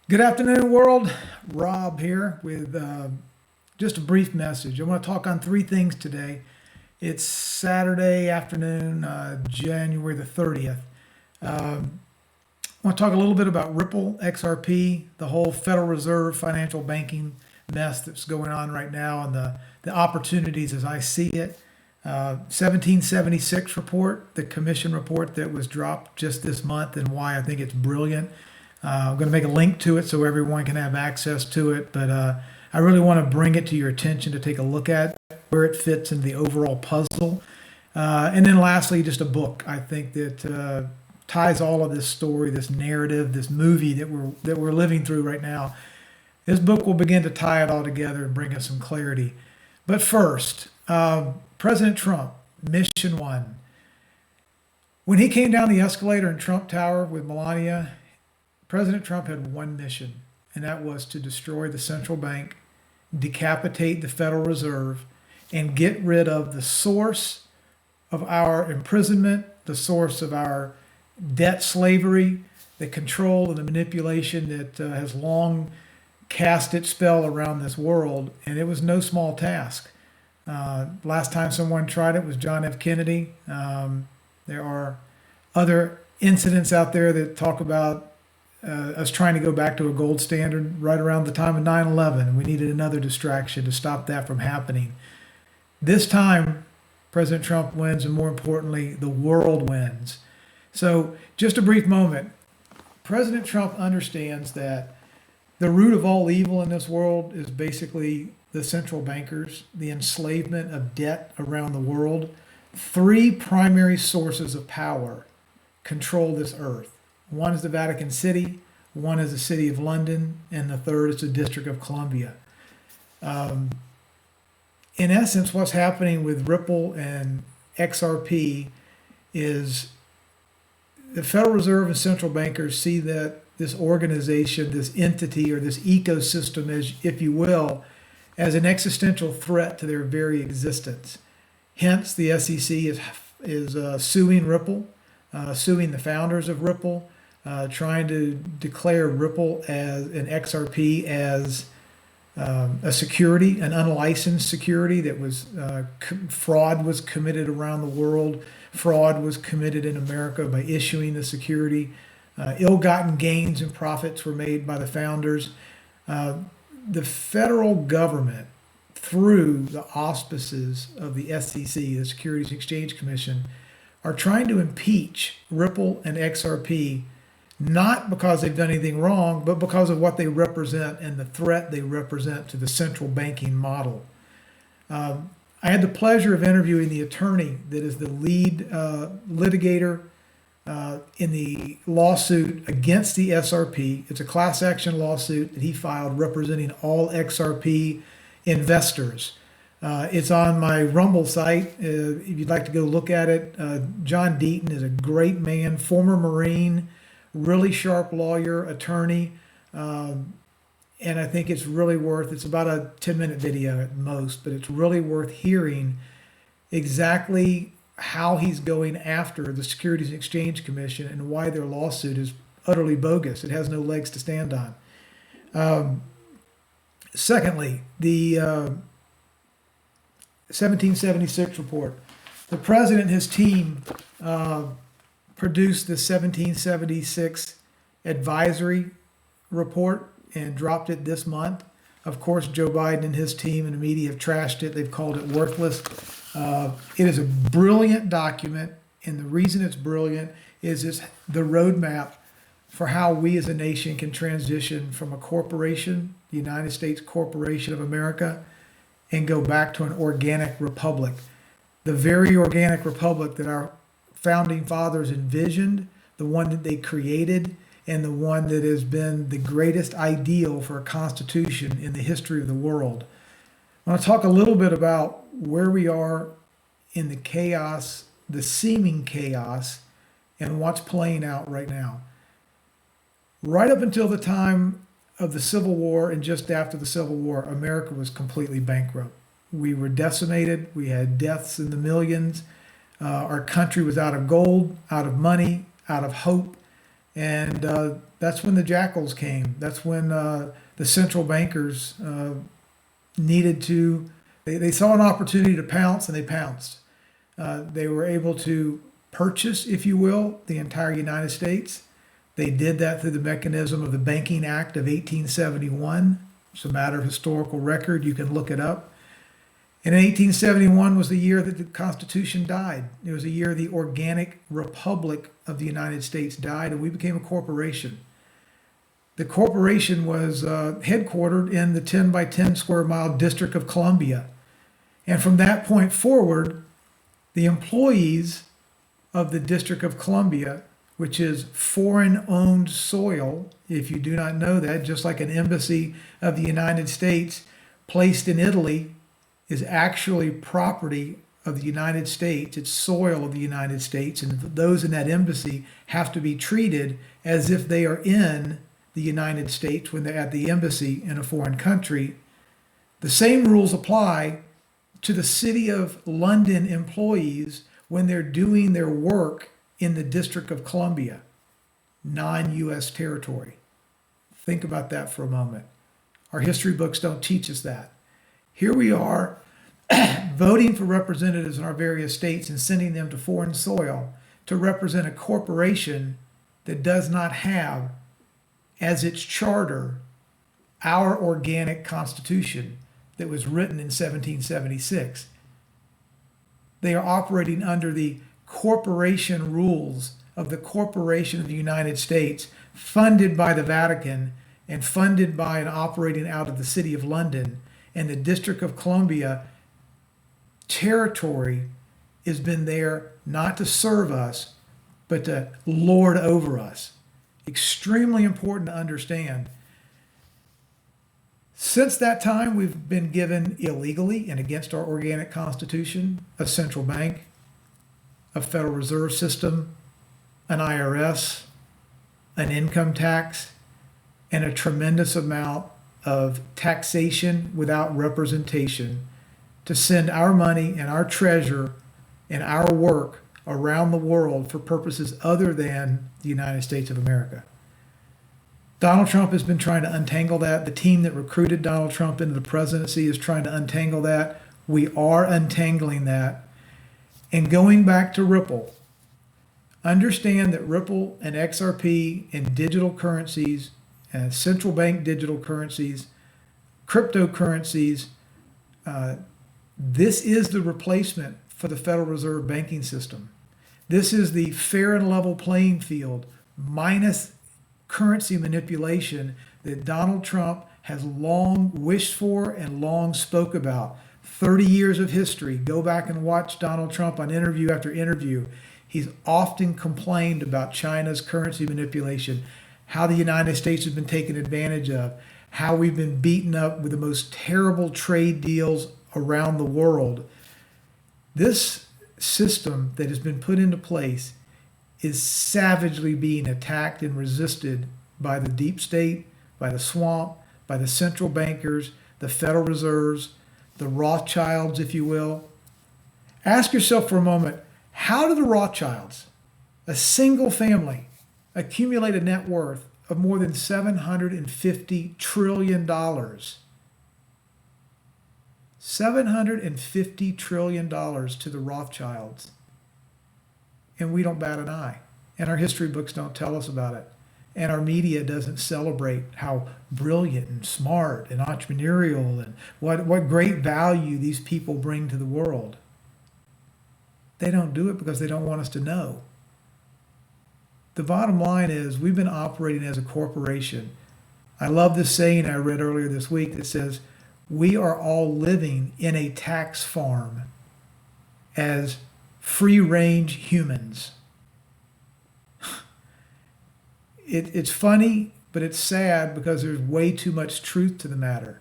Good afternoon, world. Rob here with just a brief message. I want to talk on three things today. It's Saturday afternoon, January the 30th. I want to talk a little bit about Ripple, XRP, the whole Federal Reserve financial banking mess that's going on right now, and the opportunities as I see it. 1776 report, the commission report that was dropped just this month, and why I think it's brilliant. I'm going to make a link to it so everyone can have access to it, but I really want to bring it to your attention to take a look at where it fits in the overall puzzle. And then lastly, just a book I think that ties all of this story, this narrative, this movie that we're living through right now. This book will begin to tie it all together and bring us some clarity. But first, President Trump, Mission One. When he came down the escalator in Trump Tower with Melania, President Trump had one mission, and that was to destroy the central bank, decapitate the Federal Reserve, and get rid of the source of our imprisonment, the source of our debt slavery, the control and the manipulation that has long cast its spell around this world. And it was no small task. Last time someone tried it was John F. Kennedy. There are other incidents out there that talk about us trying to go back to a gold standard right around the time of 9/11. We needed another distraction to stop that from happening. This time, President Trump wins, and more importantly, the world wins. So, just a brief moment. President Trump understands that the root of all evil in this world is basically the central bankers, the enslavement of debt around the world. Three primary sources of power control this earth. One is the Vatican City, one is the City of London, and the third is the District of Columbia. In essence, what's happening with Ripple and XRP is the Federal Reserve and central bankers see that this organization, this entity, or this ecosystem, as if you will, as an existential threat to their very existence. Hence, the SEC is suing Ripple, suing the founders of Ripple, trying to declare Ripple as an XRP as a security, an unlicensed security that was fraud was committed around the world. Fraud was committed in America by issuing the security. Ill-gotten gains and profits were made by the founders. The federal government, through the auspices of the SEC, the Securities and Exchange Commission, are trying to impeach Ripple and XRP, not because they've done anything wrong, but because of what they represent and the threat they represent to the central banking model. I had the pleasure of interviewing the attorney that is the lead litigator in the lawsuit against the SRP. It's a class action lawsuit that he filed representing all XRP investors. It's on my Rumble site. If you'd like to go look at it, John Deaton is a great man, former Marine, really sharp lawyer, attorney. And I think it's really it's about a 10-minute video at most, but it's really worth hearing exactly how he's going after the Securities and Exchange Commission and why their lawsuit is utterly bogus. It has no legs to stand on. Secondly, the 1776 report. The president and his team produced the 1776 advisory report and dropped it this month. Of course, Joe Biden and his team and the media have trashed it. They've called it worthless. It is a brilliant document, and the reason it's brilliant is it's the roadmap for how we as a nation can transition from a corporation, the United States Corporation of America, and go back to an organic republic. The very organic republic that our founding fathers envisioned, the one that they created, and the one that has been the greatest ideal for a constitution in the history of the world. I want to talk a little bit about where we are in the chaos, the seeming chaos, and what's playing out right now. Right up until the time of the Civil War and just after the Civil War, America was completely bankrupt. We were decimated. We had deaths in the millions. Our country was out of gold, out of money, out of hope. And that's when the jackals came. That's when the central bankers needed to, they saw an opportunity to pounce, and they pounced. They were able to purchase, if you will, the entire United States. They did that through the mechanism of the Banking Act of 1871. It's a matter of historical record. You can look it up. And in 1871 was the year that the Constitution died. It was the year the organic republic of the United States died, and we became a corporation. The corporation was headquartered in the 10 by 10 square mile District of Columbia. And from that point forward, the employees of the District of Columbia, which is foreign-owned soil, if you do not know that, just like an embassy of the United States placed in Italy is actually property of the United States. It's soil of the United States, and those in that embassy have to be treated as if they are in the United States when they're at the embassy in a foreign country. The same rules apply to the City of London employees when they're doing their work in the District of Columbia, non-U.S. territory. Think about that for a moment. Our history books don't teach us that. Here we are voting for representatives in our various states and sending them to foreign soil to represent a corporation that does not have as its charter our organic constitution that was written in 1776. They are operating under the corporation rules of the Corporation of the United States, funded by the Vatican and funded by and operating out of the City of London. And the District of Columbia territory has been there not to serve us, but to lord over us. Extremely important to understand. Since that time, we've been given illegally and against our organic constitution a central bank, a Federal Reserve System, an IRS, an income tax, and a tremendous amount of taxation without representation to send our money and our treasure and our work around the world for purposes other than the United States of America. Donald Trump has been trying to untangle that. The team that recruited Donald Trump into the presidency is trying to untangle that. We are untangling that. And going back to Ripple, understand that Ripple and XRP and digital currencies and central bank digital currencies, cryptocurrencies, this is the replacement for the Federal Reserve banking system. This is the fair and level playing field minus currency manipulation that Donald Trump has long wished for and long spoke about. 30 years of history. Go back and watch Donald Trump on interview after interview. He's often complained about China's currency manipulation, how the United States has been taken advantage of, how we've been beaten up with the most terrible trade deals around the world. This system that has been put into place is savagely being attacked and resisted by the deep state, by the swamp, by the central bankers, the Federal Reserves, the Rothschilds, if you will. Ask yourself for a moment, how do the Rothschilds, a single family, accumulate a net worth of more than $750 trillion? $750 trillion to the Rothschilds. And we don't bat an eye. And our history books don't tell us about it. And our media doesn't celebrate how brilliant and smart and entrepreneurial and what great value these people bring to the world. They don't do it because they don't want us to know. The bottom line is we've been operating as a corporation. I love this saying I read earlier this week that says, we are all living in a tax farm as free-range humans. It's funny, but it's sad because there's way too much truth to the matter.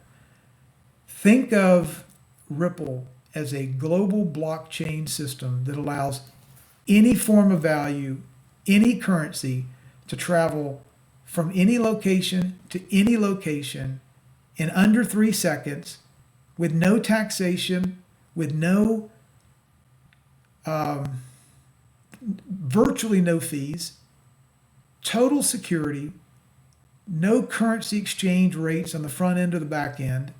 Think of Ripple as a global blockchain system that allows any form of value, any currency, to travel from any location to any location in under 3 seconds with no taxation, with no, virtually no fees, total security, no currency exchange rates on the front end or the back end,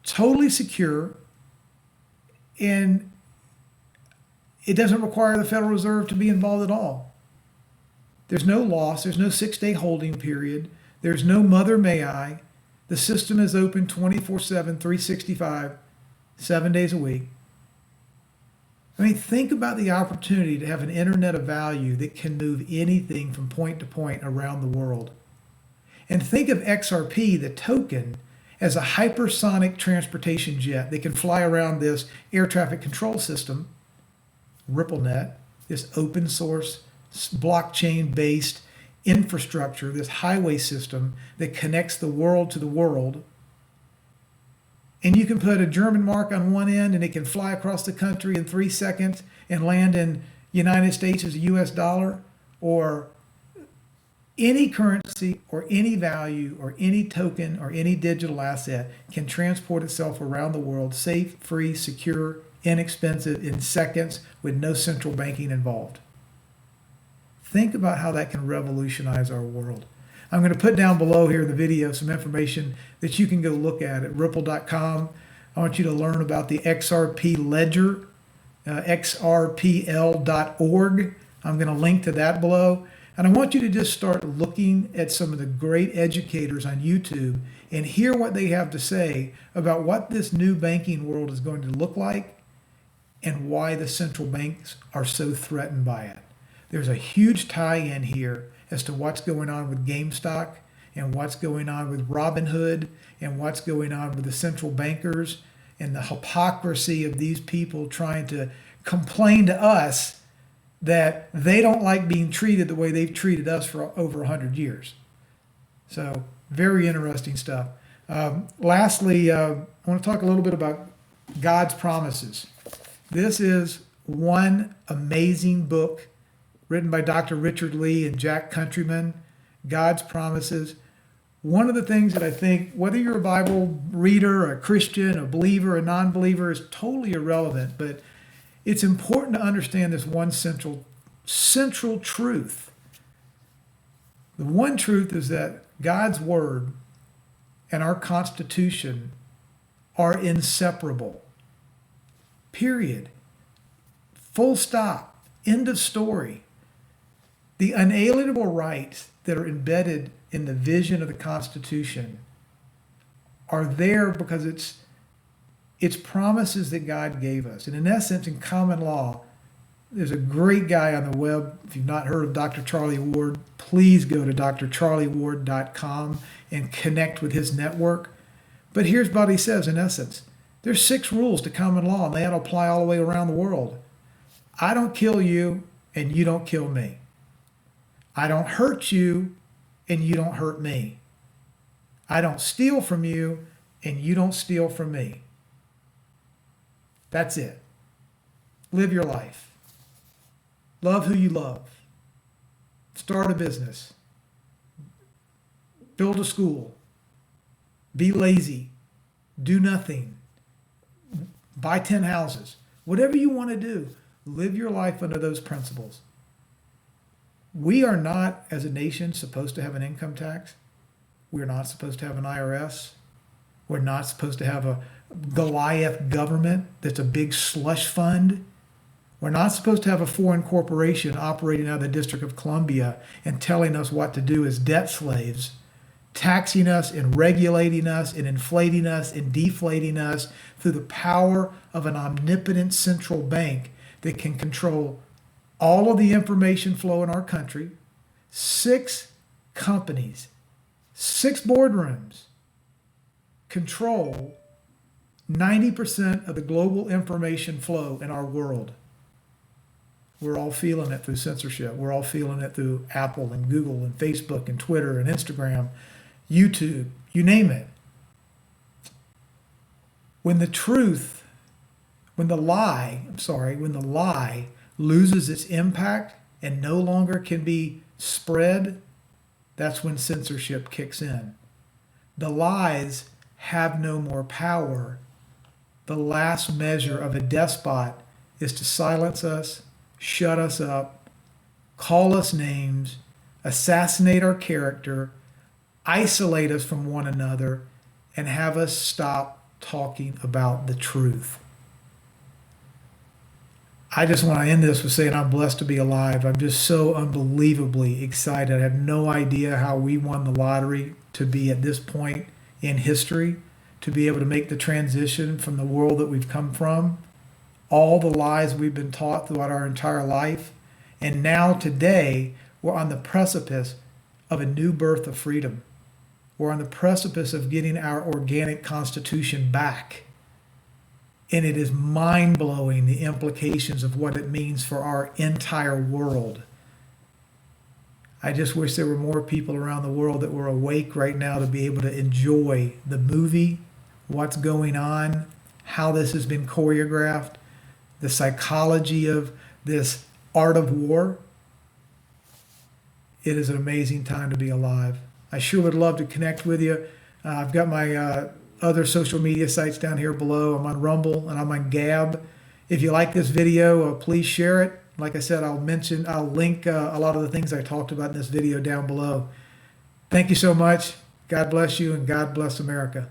totally secure, and it doesn't require the Federal Reserve to be involved at all. There's no loss, there's no 6-day holding period, there's no mother may I. The system is open 24/7, 365, 7 days a week. I mean, think about the opportunity to have an internet of value that can move anything from point to point around the world. And think of XRP, the token, as a hypersonic transportation jet that can fly around this air traffic control system, RippleNet, this open source, blockchain-based infrastructure, this highway system that connects the world to the world. And you can put a German mark on one end and it can fly across the country in 3 seconds and land in United States as a US dollar, or any currency or any value or any token or any digital asset can transport itself around the world, safe, free, secure, inexpensive, in seconds, with no central banking involved. Think about how that can revolutionize our world. I'm going to put down below here in the video some information that you can go look at ripple.com. I want you to learn about the XRP ledger, xrpl.org. I'm going to link to that below. And I want you to just start looking at some of the great educators on YouTube and hear what they have to say about what this new banking world is going to look like and why the central banks are so threatened by it. There's a huge tie-in here as to what's going on with GameStop and what's going on with Robinhood and what's going on with the central bankers and the hypocrisy of these people trying to complain to us that they don't like being treated the way they've treated us for over 100 years. So very interesting stuff. Lastly, I want to talk a little bit about God's promises. This is one amazing book written by Dr. Richard Lee and Jack Countryman, God's Promises. One of the things that I think, whether you're a Bible reader, a Christian, a believer, a non-believer, is totally irrelevant, but it's important to understand this one central truth. The one truth is that God's Word and our Constitution are inseparable. Period. Full stop. End of story. The unalienable rights that are embedded in the vision of the Constitution are there because it's promises that God gave us. And in essence, in common law, there's a great guy on the web. If you've not heard of Dr. Charlie Ward, please go to drcharlieward.com and connect with his network. But here's what he says in essence. There's 6 rules to common law, and they ought to apply all the way around the world. I don't kill you, and you don't kill me. I don't hurt you, and you don't hurt me. I don't steal from you, and you don't steal from me. That's it. Live your life. Love who you love. Start a business. Build a school. Be lazy. Do nothing. Buy 10 houses. Whatever you want to do, live your life under those principles. We are not, as a nation, supposed to have an income tax. We're not supposed to have an IRS. We're not supposed to have a Goliath government that's a big slush fund. We're not supposed to have a foreign corporation operating out of the District of Columbia and telling us what to do as debt slaves, taxing us and regulating us and inflating us and deflating us through the power of an omnipotent central bank that can control all of the information flow in our country. 6 companies, 6 boardrooms control 90% of the global information flow in our world. We're all feeling it through censorship. We're all feeling it through Apple and Google and Facebook and Twitter and Instagram, YouTube, you name it. When the lie loses its impact and no longer can be spread, that's when censorship kicks in. The lies have no more power. The last measure of a despot is to silence us, shut us up, call us names, assassinate our character, isolate us from one another, and have us stop talking about the truth. I just want to end this with saying I'm blessed to be alive. I'm just so unbelievably excited. I have no idea how we won the lottery to be at this point in history, to be able to make the transition from the world that we've come from, all the lies we've been taught throughout our entire life. And now today, we're on the precipice of a new birth of freedom. We're on the precipice of getting our organic constitution back. And it is mind-blowing, the implications of what it means for our entire world. I just wish there were more people around the world that were awake right now to be able to enjoy the movie, what's going on, how this has been choreographed, the psychology of this art of war. It is an amazing time to be alive. I sure would love to connect with you. I've got my other social media sites down here below. I'm on Rumble and I'm on Gab. If you like this video, please share it. Like I said, I'll link a lot of the things I talked about in this video down below. Thank you so much. God bless you and God bless America.